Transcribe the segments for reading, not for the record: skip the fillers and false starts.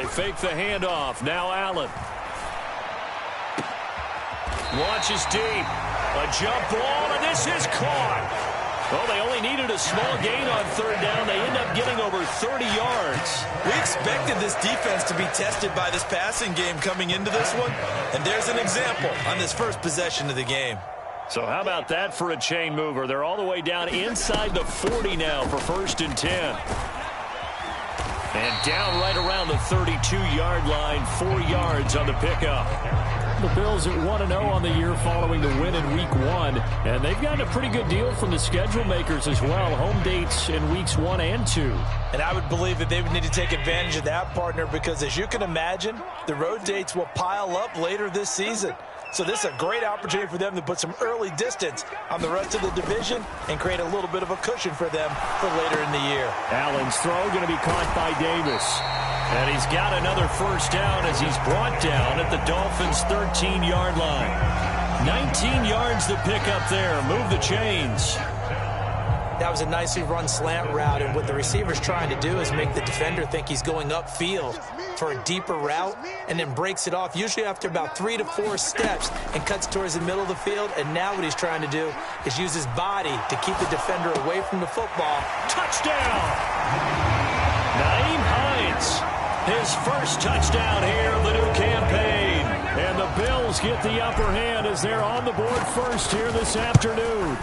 They fake the handoff. Now Allen. Launches deep. A jump ball, and this is caught. Well, they only needed a small gain on third down. They end up getting over 30 yards. We expected this defense to be tested by this passing game coming into this one, and there's an example on this first possession of the game. So how about that for a chain mover? They're all the way down inside the 40 now for 1st and 10. And down right around the 32-yard line, 4 yards on the pickup. The Bills at 1-0 on the year following the win in Week 1. And they've gotten a pretty good deal from the schedule makers as well. Home dates in Weeks 1 and 2. And I would believe that they would need to take advantage of that, partner, because as you can imagine, the road dates will pile up later this season. So this is a great opportunity for them to put some early distance on the rest of the division and create a little bit of a cushion for them for later in the year. Allen's throw going to be caught by Davis. And he's got another first down as he's brought down at the Dolphins' 13-yard line. 19 yards to pick up there. Move the chains. That was a nicely run slant route, and what the receiver's trying to do is make the defender think he's going upfield for a deeper route and then breaks it off, usually after about 3 to 4 steps, and cuts towards the middle of the field. And now what he's trying to do is use his body to keep the defender away from the football. Touchdown! Naeem Hines, his first touchdown here of the new campaign. And the Bills get the upper hand as they're on the board first here this afternoon.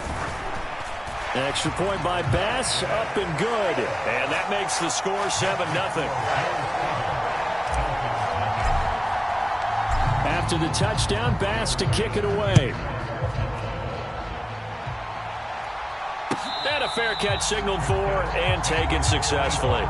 Extra point by Bass, up and good. And that makes the score 7-0. After the touchdown, Bass to kick it away. And a fair catch signaled for and taken successfully.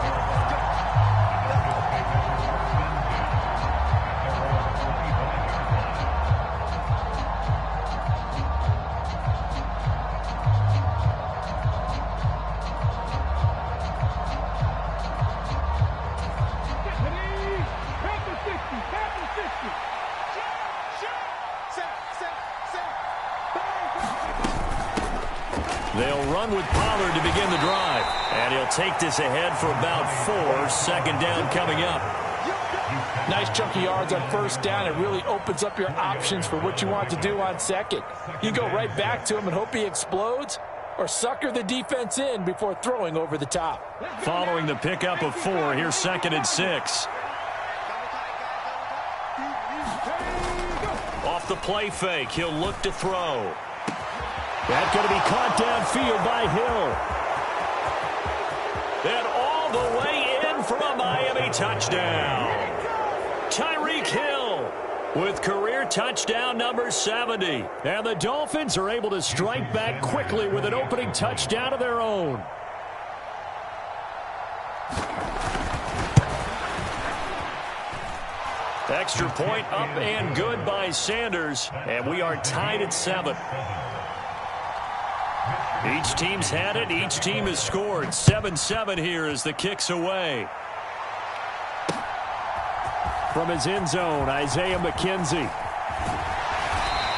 They'll run with Pollard to begin the drive. And he'll take this ahead for about 4. 2nd down coming up. Nice chunk of yards on first down. It really opens up your options for what you want to do on second. You go right back to him and hope he explodes, or sucker the defense in before throwing over the top. Following the pickup of 4, here's 2nd and 6. Off the play fake, he'll look to throw. That's going to be caught downfield by Hill. And all the way in for a Miami touchdown. Tyreek Hill with career touchdown number 70. And the Dolphins are able to strike back quickly with an opening touchdown of their own. Extra point up and good by Sanders. And we are tied at 7. Each team's had it. Each team has scored. 7-7 here as the kick's away. From his end zone, Isaiah McKenzie.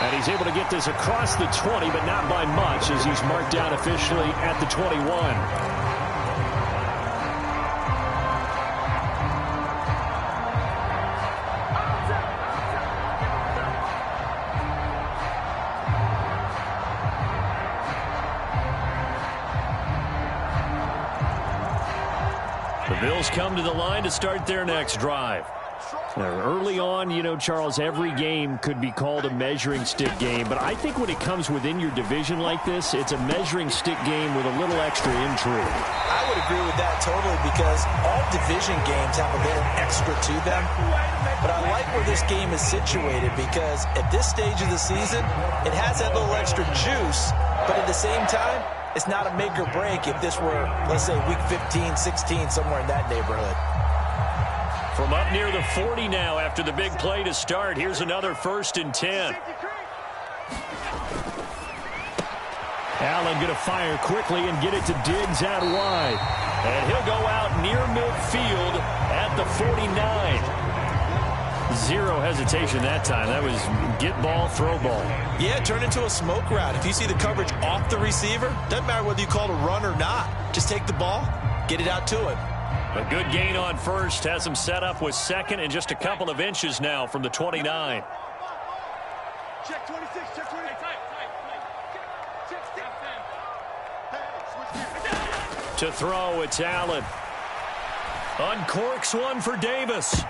And he's able to get this across the 20, but not by much, as he's marked down officially at the 21. The Bills come to the line to start their next drive. Early on, you know, Charles, every game could be called a measuring stick game, but I think when it comes within your division like this, it's a measuring stick game with a little extra intrigue. I would agree with that totally, because all division games have a little extra to them. But I like where this game is situated, because at this stage of the season, it has that little extra juice, but at the same time, it's not a make or break if this were, let's say, week 15, 16, somewhere in that neighborhood. From up near the 40 now after the big play to start, here's another 1st and 10. Allen going to fire quickly and get it to Diggs out wide. And he'll go out near midfield at the 49. Zero hesitation that time. That was get ball, throw ball. Yeah, turn into a smoke route. If you see the coverage off the receiver, doesn't matter whether you call it a run or not. Just take the ball, get it out to him. A good gain on first has him set up with second and just a couple of inches now from the 29. Check 26, check 20. To throw, it's Allen. Uncorks one for Davis. He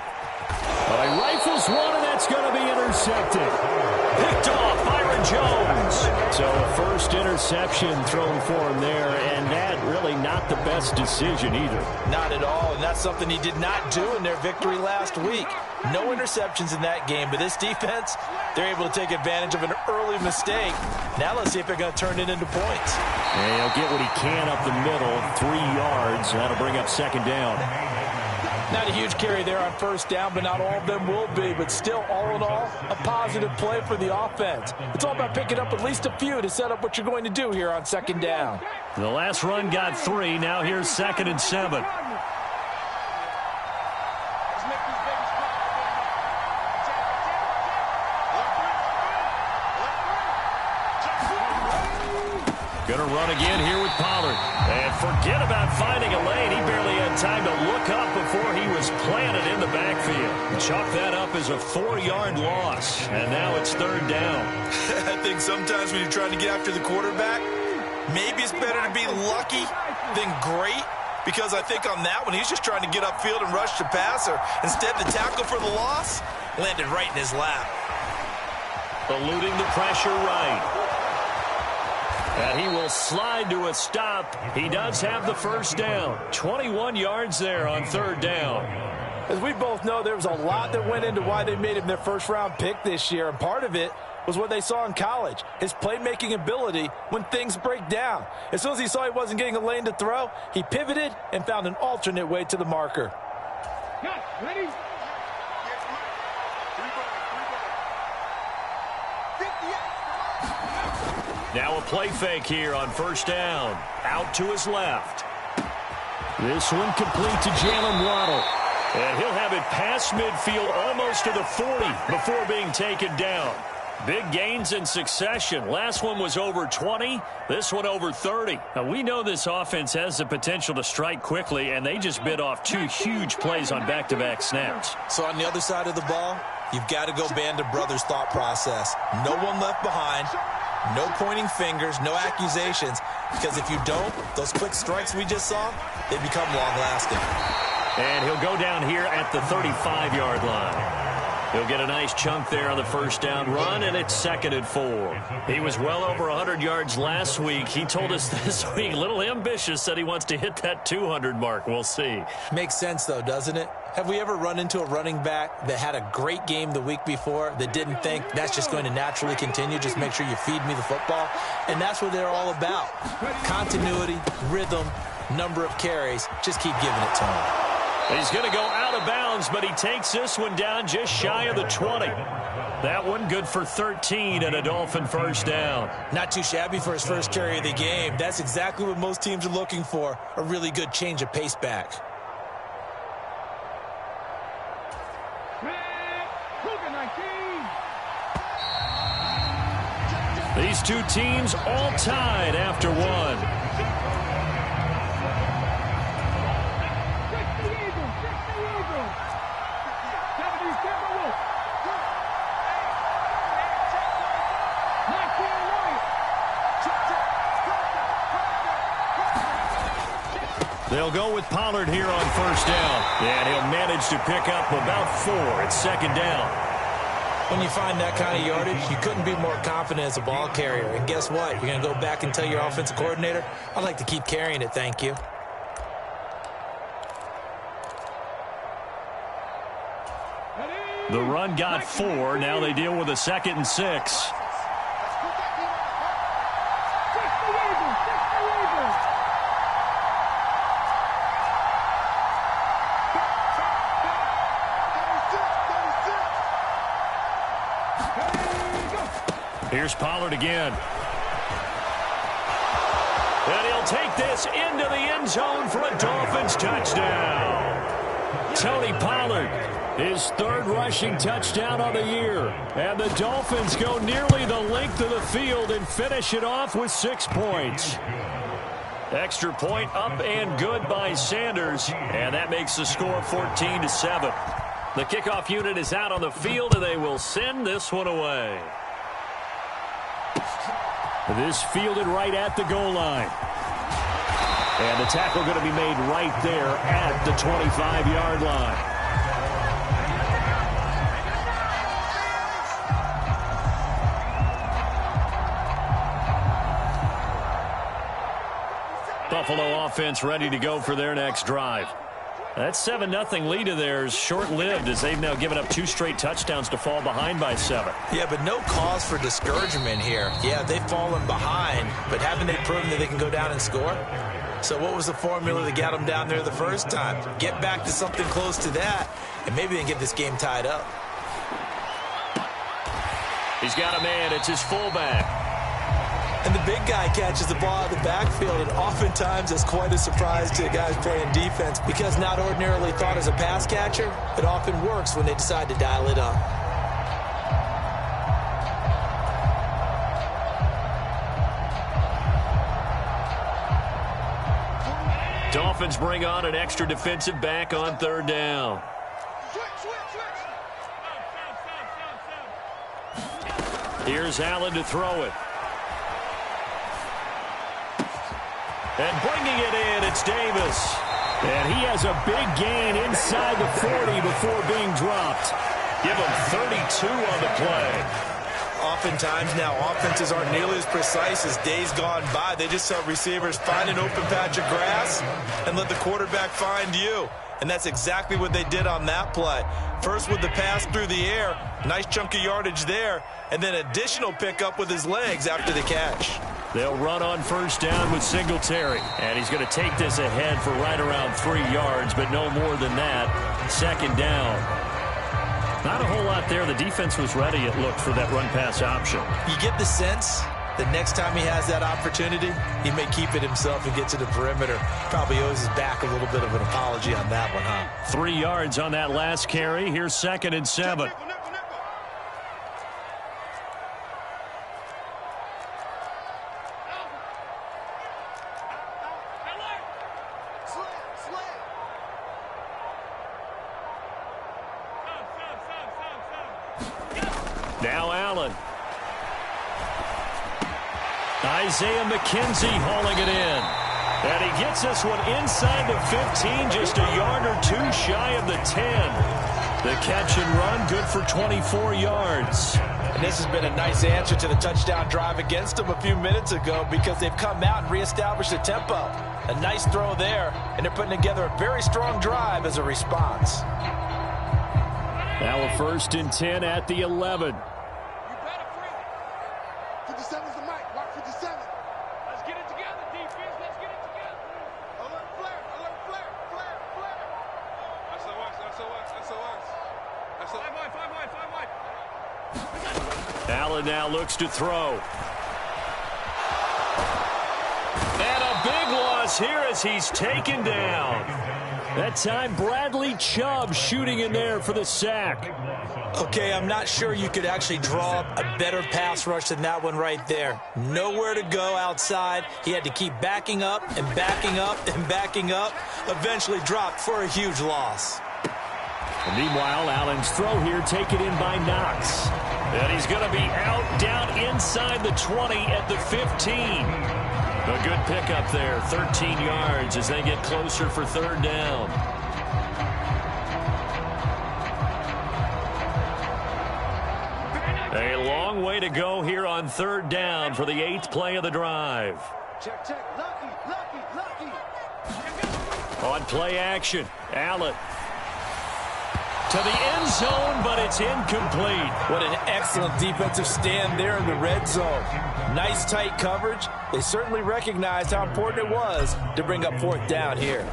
rifles one, and that's going to be intercepted. Picked off, Byron Jones. So a first interception thrown for him there, and that really not the best decision either. Not at all, and that's something he did not do in their victory last week. No interceptions in that game, but this defense, they're able to take advantage of an early mistake. Now let's see if they're going to turn it into points. And he'll get what he can up the middle, 3 yards. That'll bring up second down. Not a huge carry there on first down, but not all of them will be. But still, all in all, a positive play for the offense. It's all about picking up at least a few to set up what you're going to do here on second down. The last run got 3. Now here's 2nd and 7. Going to run again here with Pollard. And forget about finding a lane. He barely had time to look up before he was planted in the backfield. Chalk that up as a 4-yard loss. And now it's 3rd down. I think sometimes when you're trying to get after the quarterback, maybe it's better to be lucky than great. Because I think on that one, he's just trying to get upfield and rush the passer. Instead, the tackle for the loss landed right in his lap. Eluding the pressure right. And he will slide to a stop. He does have the first down. 21 yards there on 3rd down. As we both know, there was a lot that went into why they made him their first-round pick this year. And part of it was what they saw in college, his playmaking ability when things break down. As soon as he saw he wasn't getting a lane to throw, he pivoted and found an alternate way to the marker. Ready? Now a play fake here on first down. Out to his left. This one complete to Jalen Waddle. And he'll have it past midfield almost to the 40 before being taken down. Big gains in succession. Last one was over 20. This one over 30. Now, we know this offense has the potential to strike quickly, and they just bit off 2 huge plays on back-to-back snaps. So on the other side of the ball, you've got to go Band of Brothers thought process. No one left behind. No pointing fingers, no accusations, because if you don't, those quick strikes we just saw, they become long-lasting. And he'll go down here at the 35-yard line. He'll get a nice chunk there on the first down run, and it's 2nd and 4. He was well over 100 yards last week. He told us this week, a little ambitious, said he wants to hit that 200 mark. We'll see. Makes sense, though, doesn't it? Have we ever run into a running back that had a great game the week before that didn't think that's just going to naturally continue? Just make sure you feed me the football. And that's what they're all about. Continuity, rhythm, number of carries. Just keep giving it to him. He's going to go out of bounds, but he takes this one down just shy of the 20. That one good for 13 and a Dolphin first down. Not too shabby for his first carry of the game. That's exactly what most teams are looking for, a really good change of pace back. These 2 teams all tied after one. They'll go with Pollard here on first down. And he'll manage to pick up about 4. It's 2nd down. When you find that kind of yardage, you couldn't be more confident as a ball carrier. And guess what? You're going to go back and tell your offensive coordinator, I'd like to keep carrying it, thank you. The run got 4. Now they deal with a 2nd and 6. Here's Pollard again. And he'll take this into the end zone for a Dolphins touchdown. Tony Pollard, his 3rd rushing touchdown of the year. And the Dolphins go nearly the length of the field and finish it off with 6 points. Extra point up and good by Sanders, and that makes the score 14-7. The kickoff unit is out on the field, and they will send this one away. This fielded right at the goal line. And the tackle going to be made right there at the 25-yard line. Buffalo offense ready to go for their next drive. That 7-0 lead of theirs short-lived as they've now given up 2 straight touchdowns to fall behind by 7. Yeah, but no cause for discouragement here. Yeah, they've fallen behind, but haven't they proven that they can go down and score? So what was the formula that got them down there the first time? Get back to something close to that, and maybe they can get this game tied up. He's got a man. It's his fullback. And the big guy catches the ball out of the backfield, and oftentimes it's quite a surprise to the guys playing defense because not ordinarily thought as a pass catcher, it often works when they decide to dial it up. Dolphins bring on an extra defensive back on 3rd down. Here's Allen to throw it. And bringing it in, it's Davis. And he has a big gain inside the 40 before being dropped. Give him 32 on the play. Oftentimes now, offenses aren't nearly as precise as days gone by. They just have receivers find an open patch of grass and let the quarterback find you. And that's exactly what they did on that play. First with the pass through the air, nice chunk of yardage there, and then additional pickup with his legs after the catch. They'll run on 1st down with Singletary. And he's going to take this ahead for right around 3 yards, but no more than that. 2nd down. Not a whole lot there. The defense was ready, it looked, for that run-pass option. You get the sense that next time he has that opportunity, he may keep it himself and get to the perimeter. Probably owes his back a little bit of an apology on that one, huh? 3 yards on that last carry. Here's 2nd and 7. Now Allen. Isaiah McKenzie hauling it in. And he gets this one inside the 15, just a yard or 2 shy of the 10. The catch and run, good for 24 yards. And this has been a nice answer to the touchdown drive against them a few minutes ago because they've come out and reestablished the tempo. A nice throw there, and they're putting together a very strong drive as a response. Now a 1st and 10 at the 11. 57's the mic. Watch 57. Let's get it together, defense. Let's get it together. Alert flare. Alert flare. Flare. Flare. SOS. SOS. SOS. SOS. 5 wide. 5 wide. 5 wide. Allen now looks to throw. And a big loss here as he's taken down. That time, Bradley Chubb shooting in there for the sack. Okay, I'm not sure you could actually draw up a better pass rush than that one right there. Nowhere to go outside. He had to keep backing up and backing up and backing up. Eventually dropped for a huge loss. And meanwhile, Allen's throw here taken in by Knox. And he's going to be out down inside the 20 at the 15. A good pickup there, 13 yards as they get closer for 3rd down. A long way to go here on 3rd down for the 8th play of the drive. Check, check. Lucky, lucky, lucky. On play action, Allen. To the end zone, but it's incomplete. What an excellent defensive stand there in the red zone. Nice tight coverage. They certainly recognized how important it was to bring up 4th down here.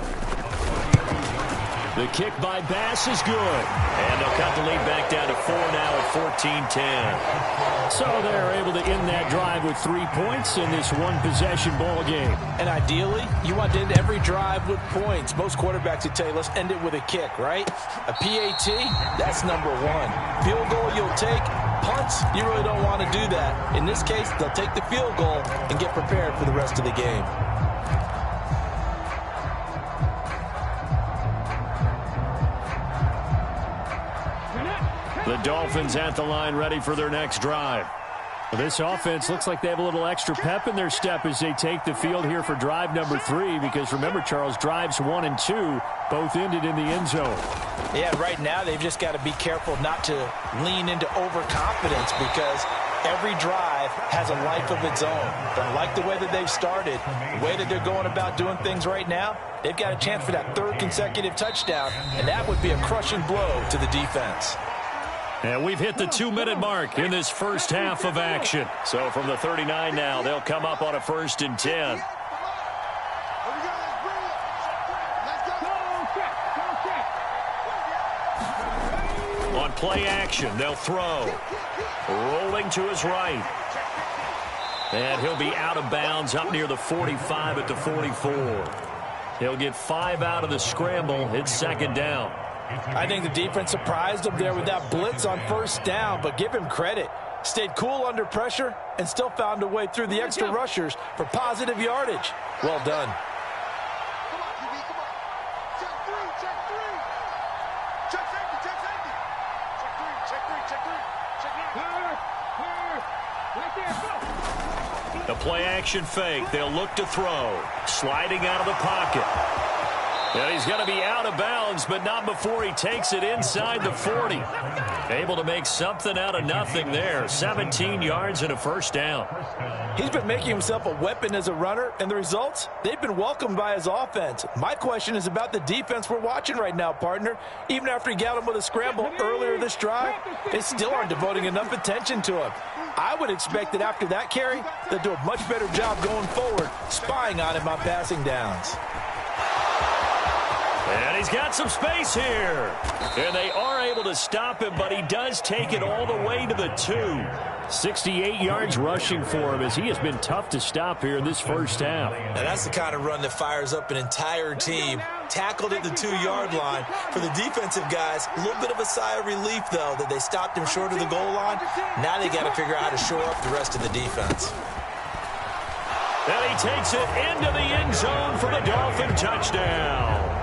The kick by Bass is good. And they'll cut the lead back down to 4 now at 14-10. So they're able to end that drive with 3 points in this one-possession ball game. And ideally, you want to end every drive with points. Most quarterbacks would tell you, let's end it with a kick, right? A PAT, that's number 1. Field goal you'll take. Punts, you really don't want to do that. In this case, they'll take the field goal and get prepared for the rest of the game. The Dolphins at the line ready for their next drive. This offense looks like they have a little extra pep in their step as they take the field here for drive number 3, because remember, Charles, drives 1 and 2 both ended in the end zone. Yeah, right now they've just got to be careful not to lean into overconfidence, because every drive has a life of its own. But I like the way that they've started, the way that they're going about doing things right now. They've got a chance for that 3rd consecutive touchdown, and that would be a crushing blow to the defense. And we've hit the 2-minute mark in this first half of action. So from the 39 now, they'll come up on a 1st and 10. On play action, they'll throw. Rolling to his right. And he'll be out of bounds up near the 45 at the 44. He'll get 5 out of the scramble. It's 2nd down. I think the defense surprised him there with that blitz on 1st down, but give him credit. Stayed cool under pressure and still found a way through the extra rushers for positive yardage. Well done. Come on, QB, come on. Check 3, check 3. Check safety, check safety. Check 3, check 3, check 3. Check 9. Right there, go. The play action fake. They'll look to throw. Sliding out of the pocket. And he's going to be out of bounds, but not before he takes it inside the 40. Able to make something out of nothing there. 17 yards and a 1st down. He's been making himself a weapon as a runner, and the results, they've been welcomed by his offense. My question is about the defense we're watching right now, partner. Even after he got him with a scramble earlier this drive, they still aren't devoting enough attention to him. I would expect that after that carry, they'll do a much better job going forward, spying on him on passing downs. And he's got some space here. And they are able to stop him, but he does take it all the way to the 2. 68 yards rushing for him, as he has been tough to stop here in this first half. Now that's the kind of run that fires up an entire team. Tackled at the 2-yard line. For the defensive guys, a little bit of a sigh of relief, though, that they stopped him short of the goal line. Now they got to figure out how to shore up the rest of the defense. And he takes it into the end zone for the Dolphin touchdown.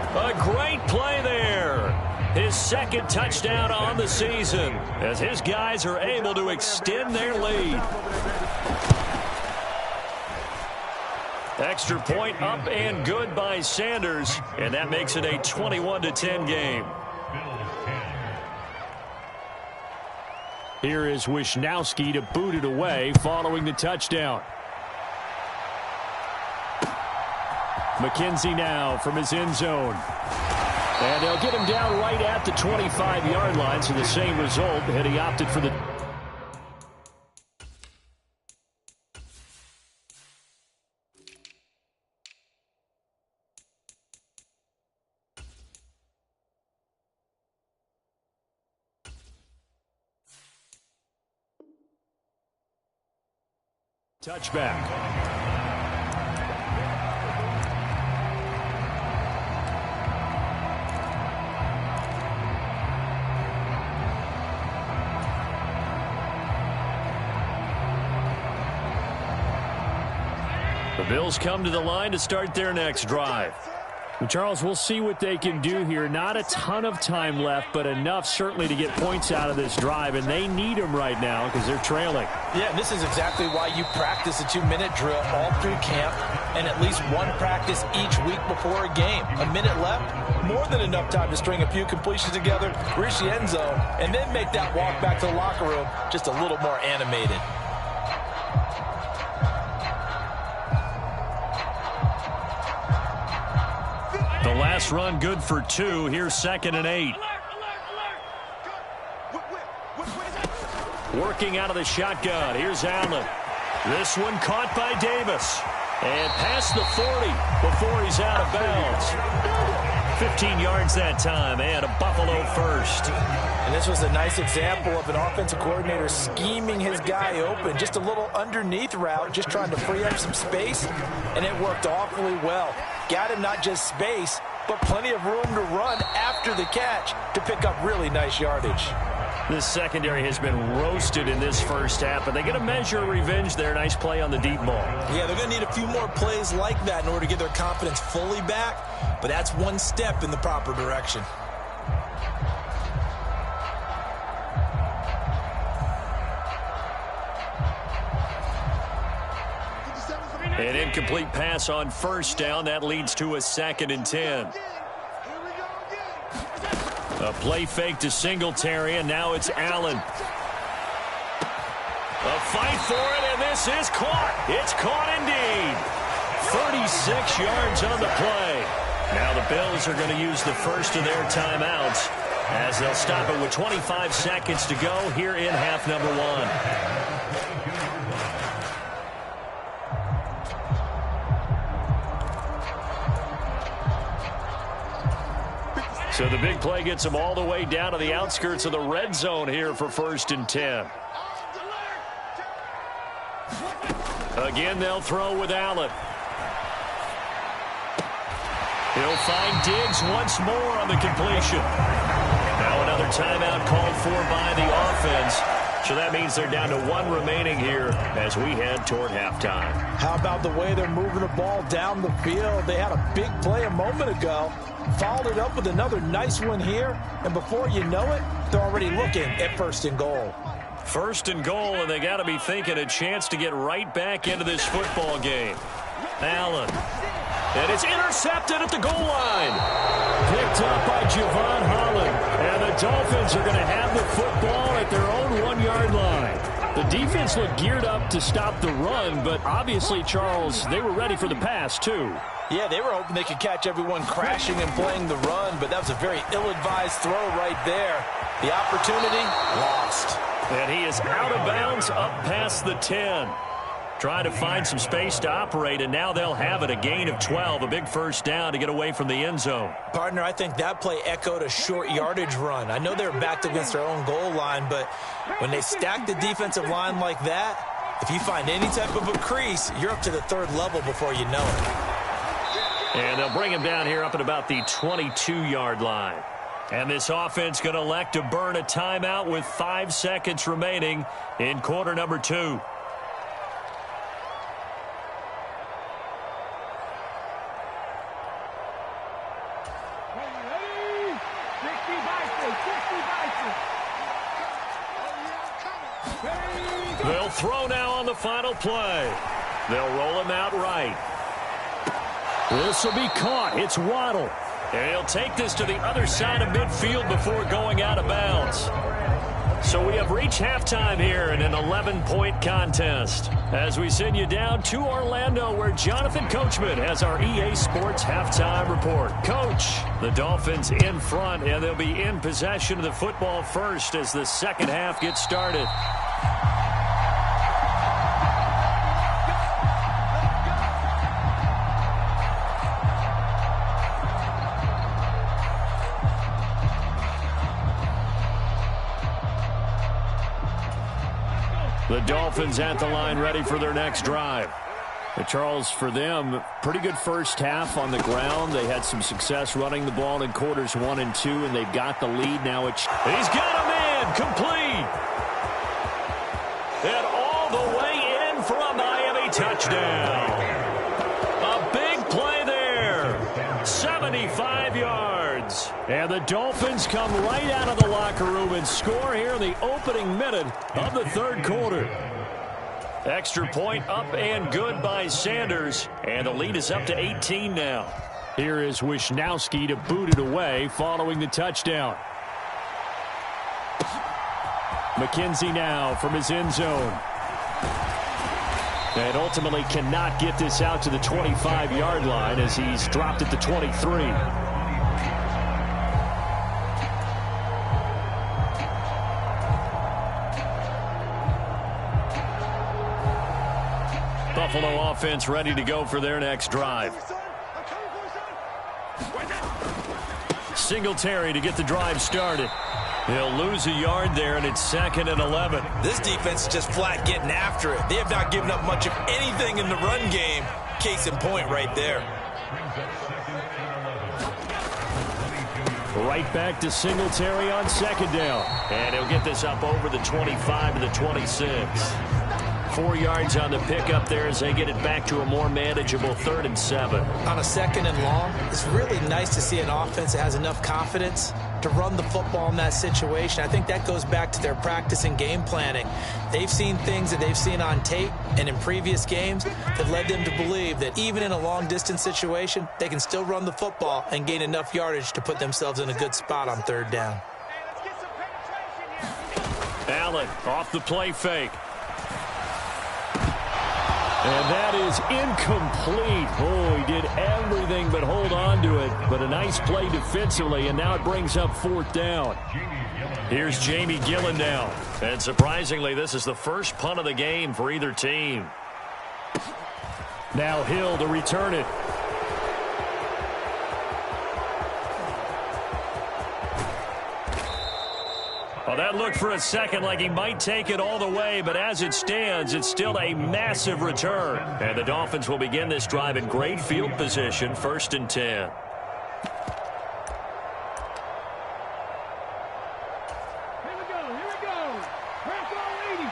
A great play there. His 2nd touchdown on the season, as his guys are able to extend their lead. Extra point up and good by Sanders, and that makes it a 21-10 game. Here is Wisnowski to boot it away following the touchdown. McKenzie now from his end zone. And they'll get him down right at the 25-yard line, so the same result, had he opted for the... touchback. The Bills come to the line to start their next drive. Well, Charles, we'll see what they can do here. Not a ton of time left, but enough certainly to get points out of this drive, and they need them right now because they're trailing. Yeah, and this is exactly why you practice a 2-minute drill all through camp and at least one practice each week before a game. A minute left, more than enough time to string a few completions together, reach the end zone, and then make that walk back to the locker room just a little more animated. The last run good for 2. Here's 2nd and 8. Working out of the shotgun. Here's Allen. This one caught by Davis. And past the 40 before he's out of bounds. 15 yards that time, and a Buffalo first. And this was a nice example of an offensive coordinator scheming his guy open. Just a little underneath route, just trying to free up some space, and it worked awfully well. Got him not just space, but plenty of room to run after the catch to pick up really nice yardage. This secondary has been roasted in this first half, but they get a measure of revenge there. Nice play on the deep ball. Yeah, they're going to need a few more plays like that in order to get their confidence fully back, but that's one step in the proper direction. An incomplete pass on first down. That leads to a 2nd and 10. A play fake to Singletary, and now it's Allen. A fight for it, and this is caught. It's caught indeed. 36 yards on the play. Now the Bills are going to use the first of their timeouts as they'll stop it with 25 seconds to go here in half number 1. So the big play gets them all the way down to the outskirts of the red zone here for 1st and 10. Again, they'll throw with Allen. He'll find Diggs once more on the completion. Now another timeout called for by the offense. So that means they're down to 1 remaining here as we head toward halftime. How about the way they're moving the ball down the field? They had a big play a moment ago. Followed it up with another nice one here. And before you know it, they're already looking at 1st and goal. 1st and goal, and they got to be thinking a chance to get right back into this football game. Allen. And it's intercepted at the goal line. Picked up by Javon Holland. And the Dolphins are going to have the football at their own 1-yard line. The defense looked geared up to stop the run, but obviously, Charles, they were ready for the pass, too. Yeah, they were hoping they could catch everyone crashing and playing the run, but that was a very ill-advised throw right there. The opportunity, lost. And he is out of bounds up past the 10. Trying to find some space to operate, and now they'll have it. A gain of 12, a big first down to get away from the end zone. Partner, I think that play echoed a short yardage run. I know they were backed against their own goal line, but when they stack the defensive line like that, if you find any type of a crease, you're up to the 3rd level before you know it. And they'll bring him down here up at about the 22-yard line. And this offense going to elect to burn a timeout with 5 seconds remaining in quarter number 2. They'll throw now on the final play. They'll roll him out right. This will be caught. It's Waddle. And he'll take this to the other side of midfield before going out of bounds. So we have reached halftime here in an 11-point contest as we send you down to Orlando, where Jonathan Coachman has our EA Sports halftime report. Coach, the Dolphins in front, and they'll be in possession of the football first as the second half gets started. The Dolphins at the line ready for their next drive. But Charles, for them, pretty good first half on the ground. They had some success running the ball in quarters 1 and 2, and they've got the lead now. He's got him in, complete. And all the way in for a Miami touchdown. A big play there. 75 yards. And the Dolphins come right out of the locker room and score here in the opening minute of the 3rd quarter. Extra point up and good by Sanders. And the lead is up to 18 now. Here is Wisnowski to boot it away following the touchdown. McKenzie now from his end zone. And ultimately cannot get this out to the 25-yard line as he's dropped at the 23. Buffalo offense ready to go for their next drive. Singletary to get the drive started. He'll lose a yard there, and it's 2nd and 11. This defense is just flat getting after it. They have not given up much of anything in the run game. Case in point right there. Right back to Singletary on 2nd down. And he'll get this up over the 25 to the 26. 4 yards on the pickup there as they get it back to a more manageable 3rd and 7. On a 2nd and long, it's really nice to see an offense that has enough confidence to run the football in that situation. I think that goes back to their practice and game planning. They've seen things that they've seen on tape and in previous games that led them to believe that even in a long-distance situation, they can still run the football and gain enough yardage to put themselves in a good spot on 3rd down. Allen off the play fake. And that is incomplete. Oh, he did everything but hold on to it. But a nice play defensively, and now it brings up 4th down. Here's Jamie Gillen now. And surprisingly, this is the first punt of the game for either team. Now Hill to return it. Well, that looked for a second like he might take it all the way, but as it stands, it's still a massive return. And the Dolphins will begin this drive in great field position, 1st and 10. Here we go. Press on 80.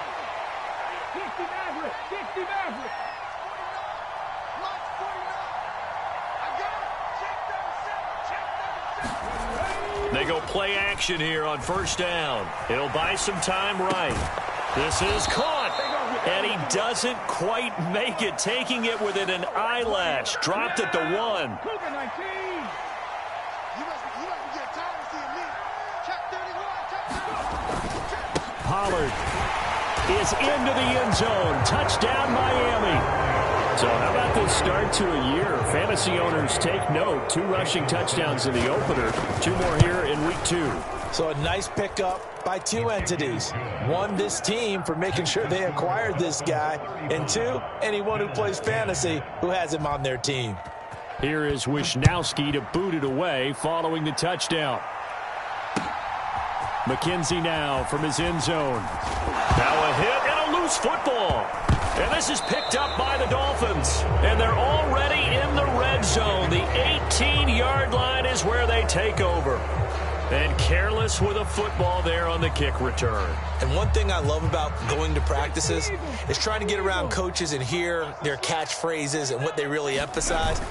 60 Maverick. March 49. I got it. Check 37. They go play action here on 1st down. He'll buy some time right. This is caught. And he doesn't quite make it, taking it within an eyelash. Dropped at the 1. Cougar 19. You must get tired of seeing me. Check 31. Pollard is into the end zone. Touchdown, Miami. So how about this start to a year? Fantasy owners take note. 2 rushing touchdowns in the opener. 2 more here in week 2. So a nice pickup by 2 entities. 1, this team for making sure they acquired this guy. And 2, anyone who plays fantasy who has him on their team. Here is Wisnowski to boot it away following the touchdown. McKenzie now from his end zone. Now a hit and a loose football. And this is picked up by the Dolphins. And they're already in the red zone. The 18-yard line is where they take over. And careless with a football there on the kick return. And one thing I love about going to practices is trying to get around coaches and hear their catchphrases and what they really emphasize.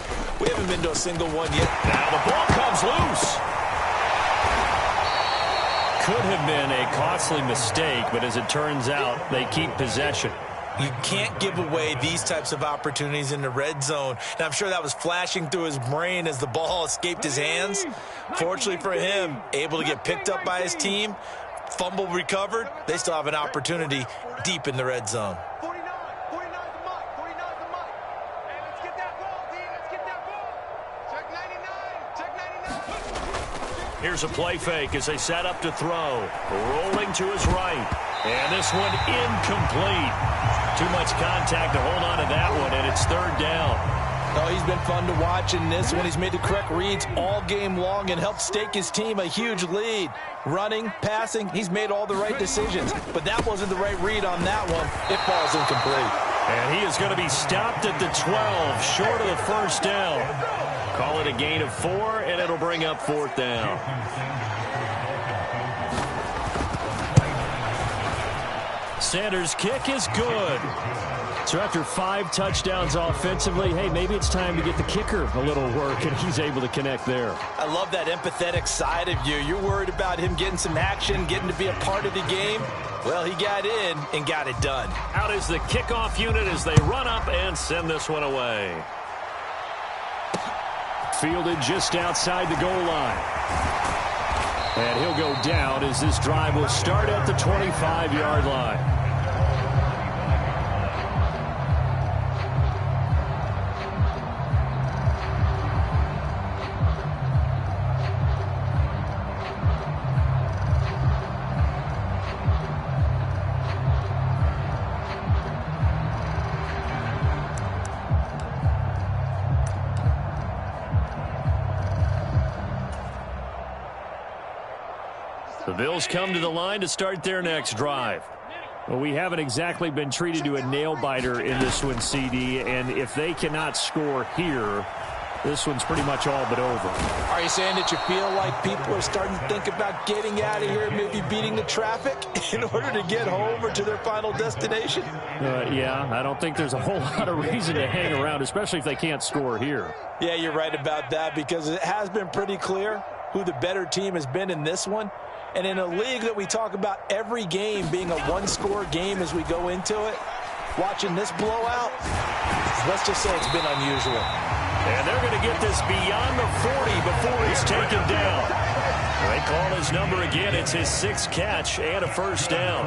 We haven't been to a single one yet. Now the ball comes loose. Could have been a costly mistake, but as it turns out, they keep possession. You can't give away these types of opportunities in the red zone. And I'm sure that was flashing through his brain as the ball escaped his hands. Fortunately for him, able to get picked up by his team, fumble recovered. They still have an opportunity deep in the red zone. 49 the mark. 49 the mark. Hey, let's get that ball, D. Let's get that ball. Check 99. Here's a play fake as they set up to throw. Rolling to his right. And this one incomplete. Too much contact to hold on to that one, and it's 3rd down. Oh, he's been fun to watch in this one. He's made the correct reads all game long and helped stake his team a huge lead. Running, passing, he's made all the right decisions. But that wasn't the right read on that one. It falls incomplete. And he is going to be stopped at the 12, short of the 1st down. Call it a gain of 4, and it'll bring up 4th down. Sanders' kick is good. So after 5 touchdowns offensively, hey, maybe it's time to get the kicker a little work, and he's able to connect there. I love that empathetic side of you. You're worried about him getting some action, getting to be a part of the game. Well, he got in and got it done. Out is the kickoff unit as they run up and send this one away. Fielded just outside the goal line. And he'll go down as this drive will start at the 25-yard line. The Bills come to the line to start their next drive. Well, we haven't exactly been treated to a nail-biter in this one, CD, and if they cannot score here, this one's pretty much all but over. Are you saying that you feel like people are starting to think about getting out of here, maybe beating the traffic in order to get home or to their final destination? Yeah, I don't think there's a whole lot of reason to hang around, especially if they can't score here. Yeah, you're right about that, because it has been pretty clear who the better team has been in this one. And in a league that we talk about every game being a one-score game as we go into it, watching this blowout, let's just say it's been unusual. And they're going to get this beyond the 40 before he's taken down. They call his number again. It's his 6th catch and a first down.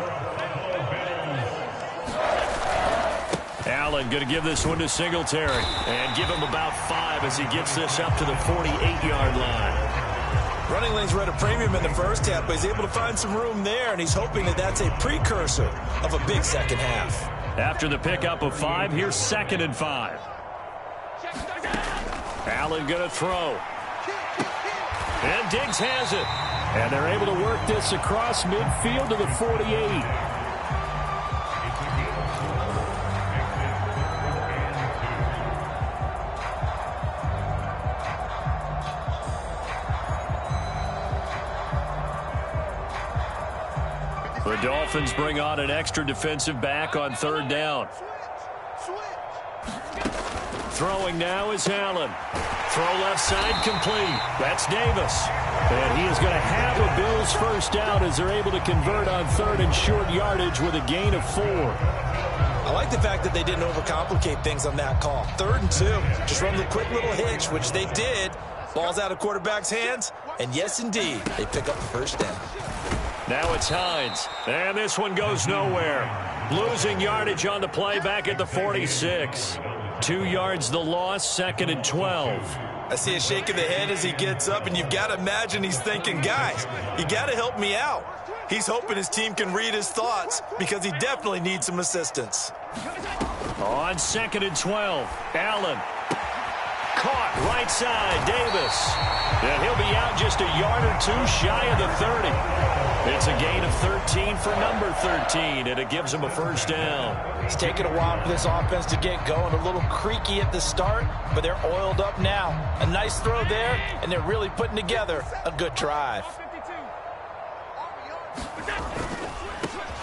Allen going to give this one to Singletary and give him about 5 as he gets this up to the 48-yard line. Running lanes were at a premium in the first half, but he's able to find some room there, and he's hoping that that's a precursor of a big second half. After the pickup of 5, here's 2nd and 5. Allen going to throw. And Diggs has it. And they're able to work this across midfield to the 48. The Dolphins bring on an extra defensive back on 3rd down. Throwing now is Allen. Throw left side complete. That's Davis. And he is going to have a Bills first down as they're able to convert on 3rd and short yardage with a gain of 4. I like the fact that they didn't overcomplicate things on that call. 3rd and 2. Just run the quick little hitch, which they did. Ball's out of quarterback's hands. And yes, indeed, they pick up the first down. Now it's Hines. And this one goes nowhere. Losing yardage on the play back at the 46. 2 yards the loss, 2nd and 12. I see a shake of the head as he gets up, and you've got to imagine he's thinking, guys, you got to help me out. He's hoping his team can read his thoughts because he definitely needs some assistance. On 2nd and 12, Allen. Caught right side, Davis. And he'll be out just a yard or 2 shy of the 30. It's a gain of 13 for number 13, and it gives him a first down. It's taken a while for this offense to get going. A little creaky at the start, but they're oiled up now. A nice throw there, and they're really putting together a good drive.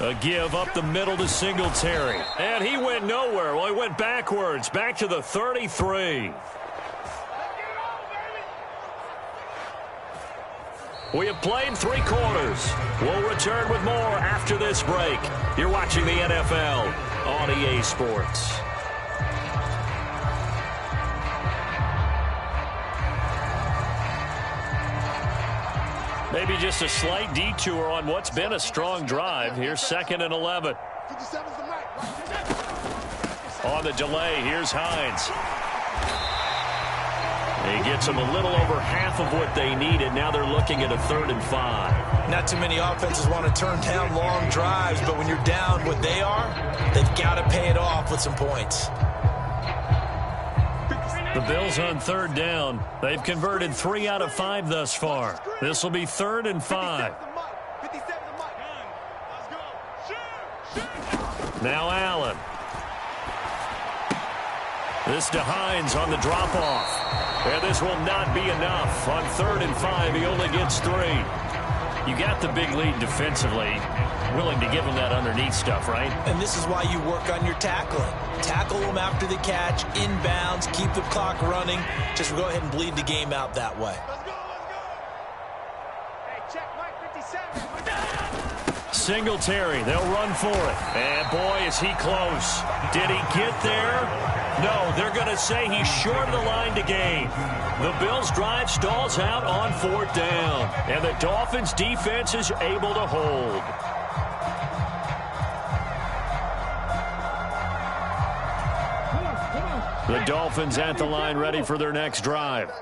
A give up the middle to Singletary. And he went nowhere. Well, he went backwards, back to the 33. We have played 3 quarters. We'll return with more after this break. You're watching the NFL on EA Sports. Maybe just a slight detour on what's been a strong drive. Here's 2nd and 11. On the delay, here's Hines. He gets them a little over half of what they needed. Now they're looking at a 3rd and 5. Not too many offenses want to turn down long drives, but when you're down what they are, they've got to pay it off with some points. The Bills on 3rd down. They've converted 3 out of 5 thus far. This will be 3rd and 5. Now Allen. This to Hines on the drop-off. And this will not be enough. On 3rd and 5, he only gets 3. You got the big lead defensively. Willing to give him that underneath stuff, right? And this is why you work on your tackling. Tackle them after the catch, inbounds, keep the clock running. Just go ahead and bleed the game out that way. Singletary, they'll run for it. And boy, is he close. Did he get there? No, they're going to say he's short of the line to gain. The Bills' drive stalls out on 4th down. And the Dolphins' defense is able to hold. The Dolphins at the line ready for their next drive.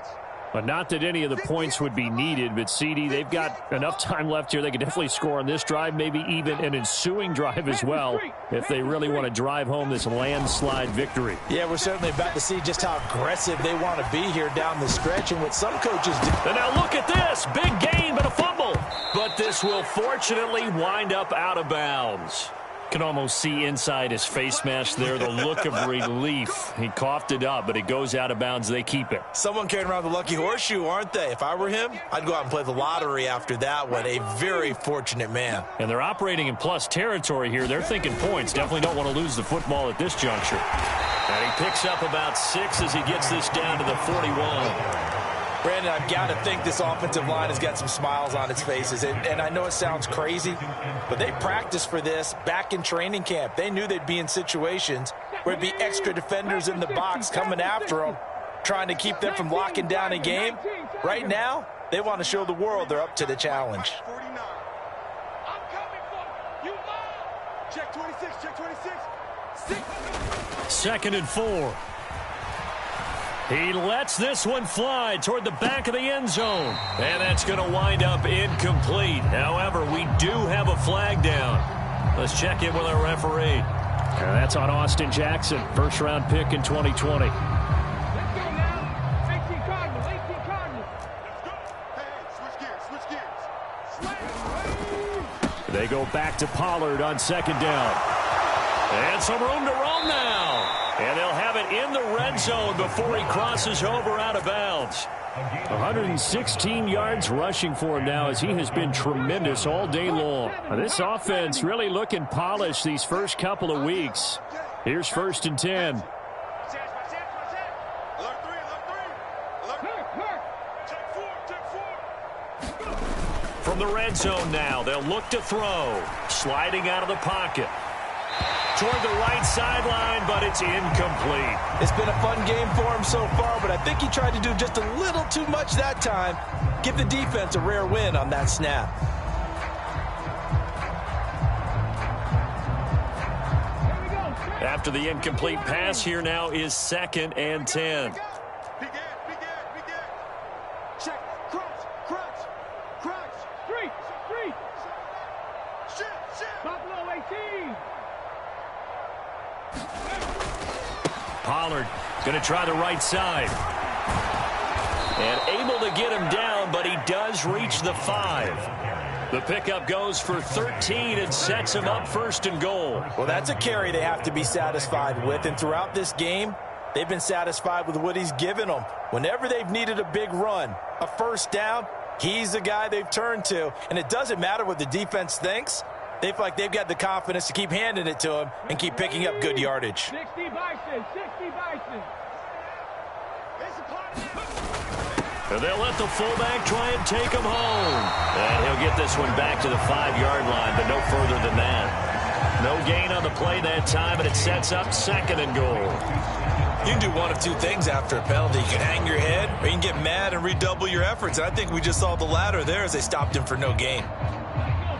But not that any of the points would be needed, but CD, they've got enough time left here. They could definitely score on this drive, maybe even an ensuing drive as well, if they really want to drive home this landslide victory. Yeah, we're certainly about to see just how aggressive they want to be here down the stretch and what some coaches do. And now look at this. Big gain, but a fumble. But this will fortunately wind up out of bounds. Can almost see inside his face mask there the look of relief. He coughed it up, but it goes out of bounds. They keep it. Someone carrying around the lucky horseshoe, aren't they? If I were him, I'd go out and play the lottery after that one. A very fortunate man. And they're operating in plus territory here. They're thinking points. Definitely don't want to lose the football at this juncture. And he picks up about 6 as he gets this down to the 41. Brandon, I've got to think this offensive line has got some smiles on its faces. And I know it sounds crazy, but they practiced for this back in training camp. They knew they'd be in situations where it'd be extra defenders in the box coming after them, trying to keep them from locking down a game. Right now, they want to show the world they're up to the challenge. Check 26, check 26. 2nd and 4. He lets this one fly toward the back of the end zone. And that's going to wind up incomplete. However, we do have a flag down. Let's check in with our referee. And that's on Austin Jackson, first-round pick in 2020. Let's go now. 18 Cardinals, 18 Cardinals. Let's go. Hey, switch gears. They go back to Pollard on 2nd down. And some room to roam now. And they'll have it in the red zone before he crosses over out of bounds. 116 yards rushing for him now as he has been tremendous all day long. This offense really looking polished these first couple of weeks. Here's 1st and 10. From the red zone now, they'll look to throw. Sliding out of the pocket. Toward the right sideline, but it's incomplete. It's been a fun game for him so far, but I think he tried to do just a little too much that time. Give the defense a rare win on that snap. After the incomplete pass, here now is 2nd and 10. Begin. Check. Crunch. Street. Shit. Buffalo 18. Pollard going to try the right side. And able to get him down, but he does reach the 5. The pickup goes for 13 and sets him up 1st and goal. Well, that's a carry they have to be satisfied with. And throughout this game, they've been satisfied with what he's given them. Whenever they've needed a big run, a 1st down, he's the guy they've turned to. And it doesn't matter what the defense thinks. They feel like they've got the confidence to keep handing it to him and keep picking up good yardage. 60 Bison. And they'll let the fullback try and take him home. And he'll get this one back to the 5-yard line, but no further than that. No gain on the play that time, and it sets up 2nd and goal. You can do one of two things after a penalty. You can hang your head, or you can get mad and redouble your efforts. And I think we just saw the latter there as they stopped him for no gain.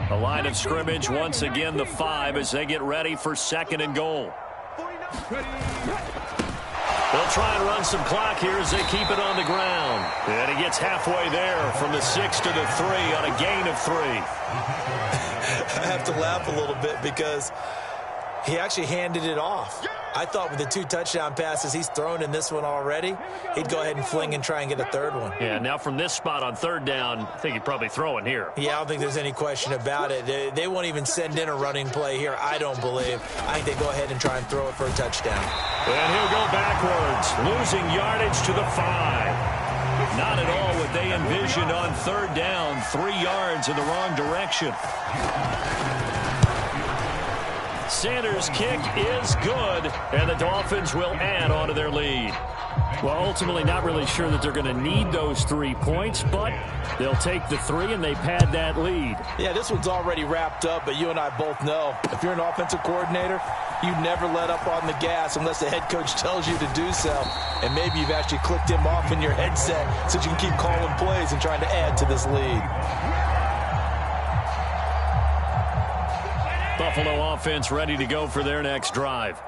The line of scrimmage, once again, the 5 as they get ready for 2nd and goal. They'll try and run some clock here as they keep it on the ground. And he gets halfway there from the 6 to the 3 on a gain of 3. I have to laugh a little bit because he actually handed it off. I thought with the 2 touchdown passes he's thrown in this one already, he'd go ahead and fling and try and get a 3rd one. Yeah, now from this spot on 3rd down, I think he'd probably throw it here. Yeah, I don't think there's any question about it. They won't even send in a running play here, I don't believe. I think they go ahead and try and throw it for a touchdown. And he'll go backwards, losing yardage to the 5. Not at all what they envisioned on 3rd down, 3 yards in the wrong direction. Sanders' kick is good, and the Dolphins will add on to their lead. Well, ultimately not really sure that they're going to need those 3 points, but they'll take the 3 and they pad that lead. Yeah, this one's already wrapped up, but you and I both know if you're an offensive coordinator, you never let up on the gas unless the head coach tells you to do so. And maybe you've actually clicked him off in your headset so you can keep calling plays and trying to add to this lead. Buffalo offense ready to go for their next drive.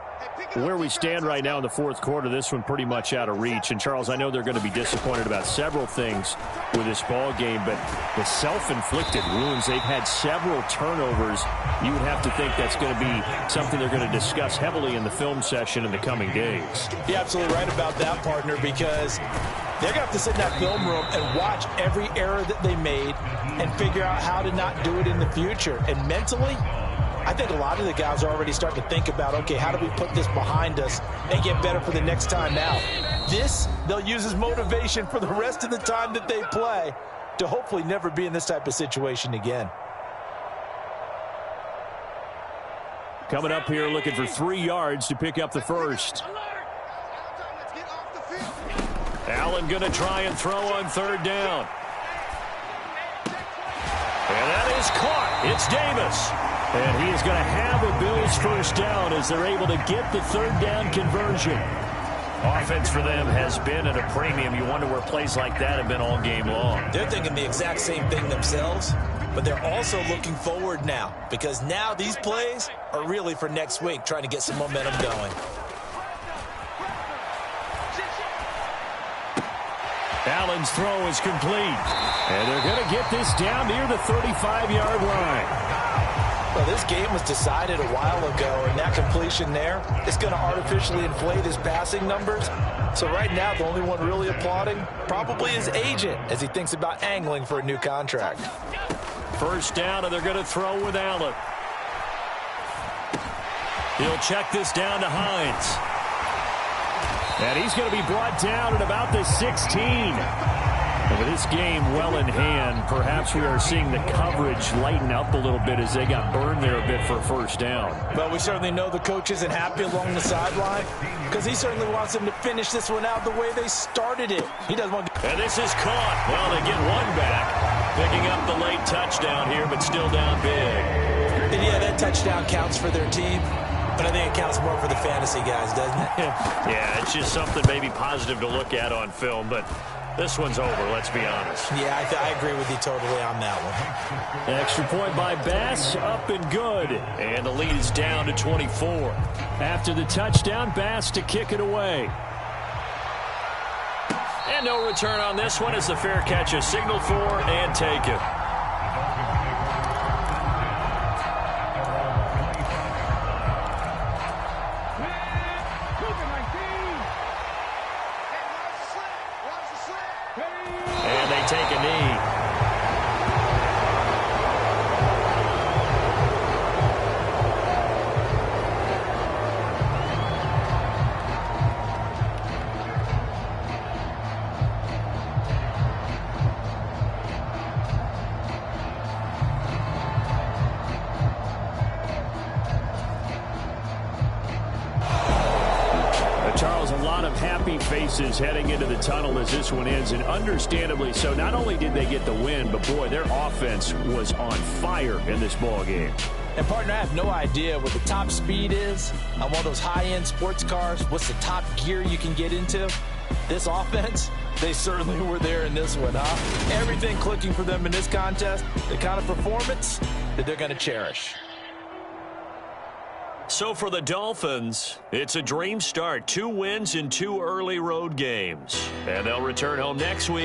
Where we stand right now in the 4th quarter, this one pretty much out of reach. And, Charles, I know they're going to be disappointed about several things with this ball game, but the self-inflicted wounds, they've had several turnovers. You would have to think that's going to be something they're going to discuss heavily in the film session in the coming days. You're absolutely right about that, partner, because they're going to have to sit in that film room and watch every error that they made and figure out how to not do it in the future. And mentally, I think a lot of the guys are already starting to think about, okay, how do we put this behind us and get better for the next time out? This, they'll use as motivation for the rest of the time that they play to hopefully never be in this type of situation again. Coming up here looking for 3 yards to pick up the first. Allen going to try and throw on 3rd down. And that is caught. It's Davis. And he is going to have a Bills first down as they're able to get the 3rd down conversion. Offense for them has been at a premium. You wonder where plays like that have been all game long. They're thinking the exact same thing themselves, but they're also looking forward now because now these plays are really for next week, trying to get some momentum going. Allen's throw is complete. And they're going to get this down near the 35-yard line. Well, this game was decided a while ago, and that completion there is going to artificially inflate his passing numbers. So right now, the only one really applauding probably his agent as he thinks about angling for a new contract. First down, and they're going to throw with Allen. He'll check this down to Hines. And he's going to be brought down at about the 16. And with this game well in hand, perhaps we are seeing the coverage lighten up a little bit as they got burned there a bit for a first down. Well, we certainly know the coach isn't happy along the sideline because he certainly wants them to finish this one out the way they started it. He doesn't want to... And this is caught. Well, they get one back, picking up the late touchdown here, but still down big. And yeah, that touchdown counts for their team. But I think it counts more for the fantasy guys, doesn't it? Yeah, it's just something maybe positive to look at on film, but this one's over, let's be honest. Yeah, I agree with you totally on that one. Extra point by Bass, up and good. And the lead is down to 24. After the touchdown, Bass to kick it away. And no return on this one as the fair catch is signaled for and taken. And they take a knee. Charles, a lot of happy faces heading into the tunnel as this one ends, and understandably so. Not only did they get the win, but boy, their offense was on fire in this ball game. And partner, I have no idea what the top speed is on one of those high-end sports cars. What's the top gear you can get into? This offense, they certainly were there in this one, huh? Everything clicking for them in this contest, the kind of performance that they're going to cherish. So for the Dolphins, it's a dream start. 2 wins in 2 early road games. And they'll return home next week.